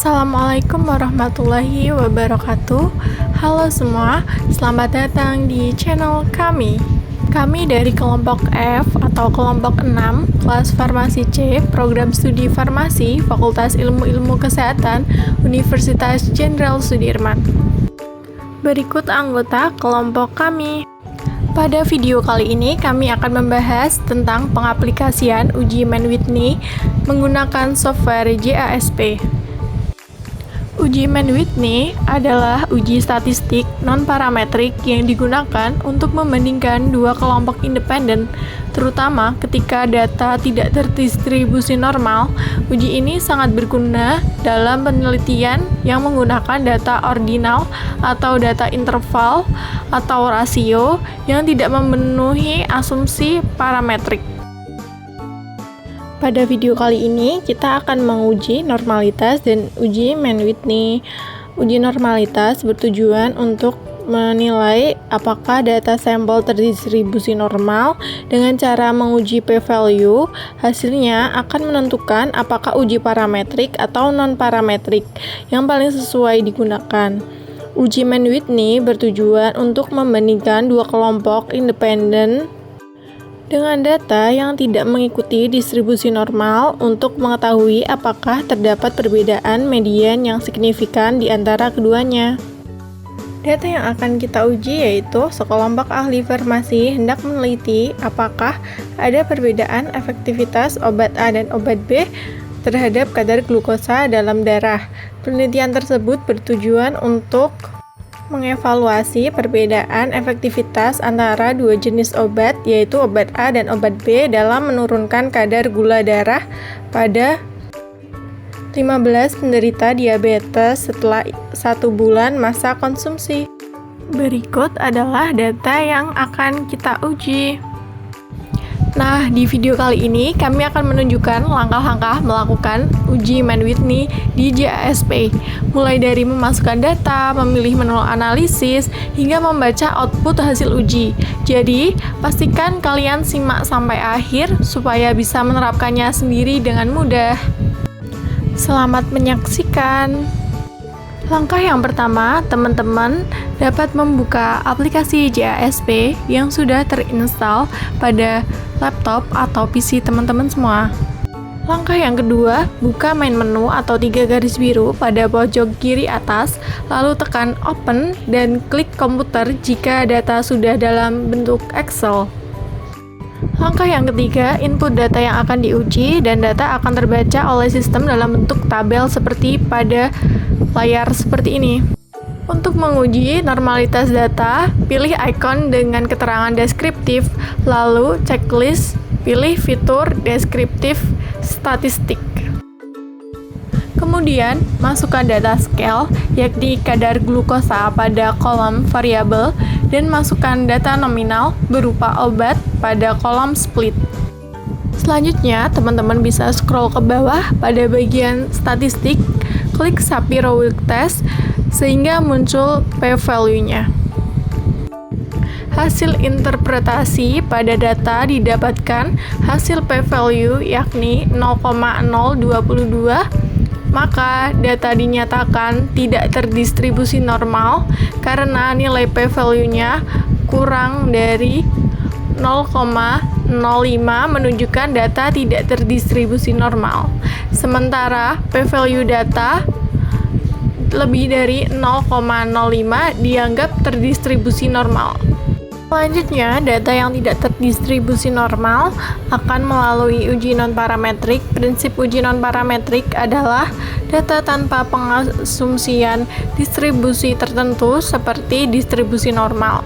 Assalamualaikum warahmatullahi wabarakatuh. Halo semua, selamat datang di channel kami. Kami dari kelompok F atau kelompok 6, kelas Farmasi C, program studi farmasi, Fakultas Ilmu-Ilmu Kesehatan, Universitas Jenderal Sudirman. Berikut anggota kelompok kami. Pada video kali ini kami akan membahas tentang pengaplikasian uji Mann-Whitney menggunakan software JASP. Uji Mann-Whitney adalah uji statistik non-parametrik yang digunakan untuk membandingkan dua kelompok independen, terutama ketika data tidak terdistribusi normal. Uji ini sangat berguna dalam penelitian yang menggunakan data ordinal atau data interval atau rasio yang tidak memenuhi asumsi parametrik. Pada video kali ini, kita akan menguji normalitas dan uji Mann-Whitney. Uji normalitas bertujuan untuk menilai apakah data sampel terdistribusi normal dengan cara menguji p-value. Hasilnya akan menentukan apakah uji parametrik atau non-parametrik yang paling sesuai digunakan. Uji Mann-Whitney bertujuan untuk membandingkan dua kelompok independen dengan data yang tidak mengikuti distribusi normal untuk mengetahui apakah terdapat perbedaan median yang signifikan di antara keduanya. Data yang akan kita uji yaitu sekelompok ahli farmasi hendak meneliti apakah ada perbedaan efektivitas obat A dan obat B terhadap kadar glukosa dalam darah. Penelitian tersebut bertujuan untuk mengevaluasi perbedaan efektivitas antara dua jenis obat, yaitu obat A dan obat B dalam menurunkan kadar gula darah pada 15 penderita diabetes setelah 1 bulan masa konsumsi. Berikut adalah data yang akan kita uji. Nah, di video kali ini kami akan menunjukkan langkah-langkah melakukan uji Mann-Whitney di JASP, mulai dari memasukkan data, memilih menu analisis, hingga membaca output hasil uji. Jadi, pastikan kalian simak sampai akhir supaya bisa menerapkannya sendiri dengan mudah. Selamat menyaksikan. Langkah yang pertama, teman-teman dapat membuka aplikasi JASP yang sudah terinstall pada laptop atau PC teman-teman semua. Langkah yang kedua, buka main menu atau 3 garis biru pada pojok kiri atas, lalu tekan Open dan klik komputer jika data sudah dalam bentuk Excel. Langkah yang ketiga, input data yang akan diuji dan data akan terbaca oleh sistem dalam bentuk tabel seperti pada layar seperti ini. Untuk menguji normalitas data, pilih ikon dengan keterangan deskriptif, lalu checklist, pilih fitur deskriptif statistik. Kemudian, masukkan data scale, yakni kadar glukosa pada kolom variabel, dan masukkan data nominal berupa obat pada kolom split. Selanjutnya, teman-teman bisa scroll ke bawah pada bagian statistik, klik Shapiro-Wilk test, sehingga muncul p-value-nya. Hasil interpretasi pada data didapatkan hasil p-value yakni 0,022, maka data dinyatakan tidak terdistribusi normal karena nilai p-value-nya kurang dari 0,05 menunjukkan data tidak terdistribusi normal. Sementara p-value data lebih dari 0,05 dianggap terdistribusi normal. Selanjutnya, data yang tidak terdistribusi normal akan melalui uji non-parametrik. Prinsip uji non-parametrik adalah data tanpa pengasumsian distribusi tertentu seperti distribusi normal.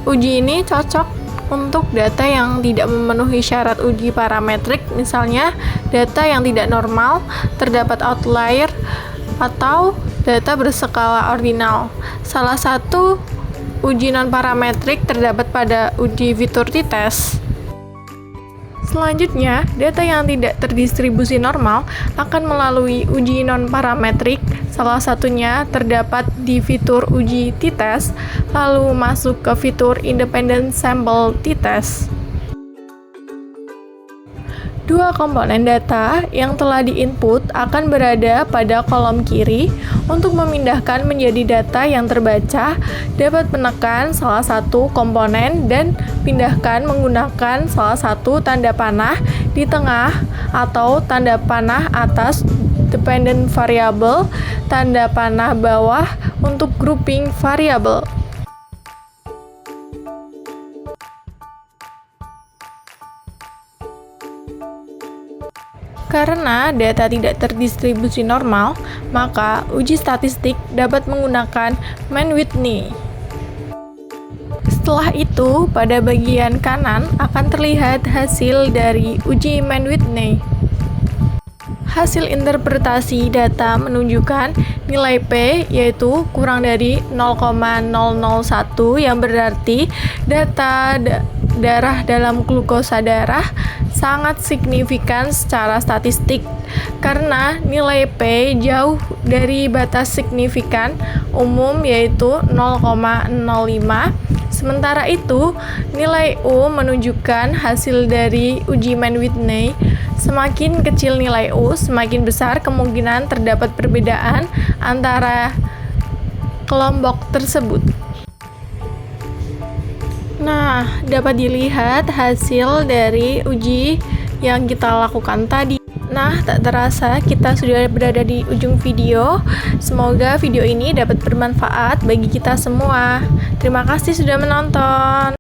Uji ini cocok untuk data yang tidak memenuhi syarat uji parametrik, misalnya data yang tidak normal, terdapat outlier, atau data berskala ordinal. Salah satu uji non-parametrik terdapat pada uji fitur t-test. Selanjutnya, data yang tidak terdistribusi normal akan melalui uji non-parametrik. Salah satunya terdapat di fitur uji t-test, lalu masuk ke fitur independent sample t-test. Dua komponen data yang telah diinput akan berada pada kolom kiri. Untuk memindahkan menjadi data yang terbaca, dapat menekan salah satu komponen dan pindahkan menggunakan salah satu tanda panah di tengah atau tanda panah atas dependent variable, tanda panah bawah untuk grouping variable. Karena data tidak terdistribusi normal, maka uji statistik dapat menggunakan Mann-Whitney. Setelah itu, pada bagian kanan akan terlihat hasil dari uji Mann-Whitney. Hasil interpretasi data menunjukkan nilai P yaitu kurang dari 0,001 yang berarti data darah dalam glukosa darah sangat signifikan secara statistik karena nilai P jauh dari batas signifikan umum yaitu 0,05. Sementara itu, nilai U menunjukkan hasil dari uji Mann-Whitney. Semakin kecil nilai U, semakin besar kemungkinan terdapat perbedaan antara kelompok tersebut. Nah, dapat dilihat hasil dari uji yang kita lakukan tadi. Nah, tak terasa kita sudah berada di ujung video. Semoga video ini dapat bermanfaat bagi kita semua. Terima kasih sudah menonton.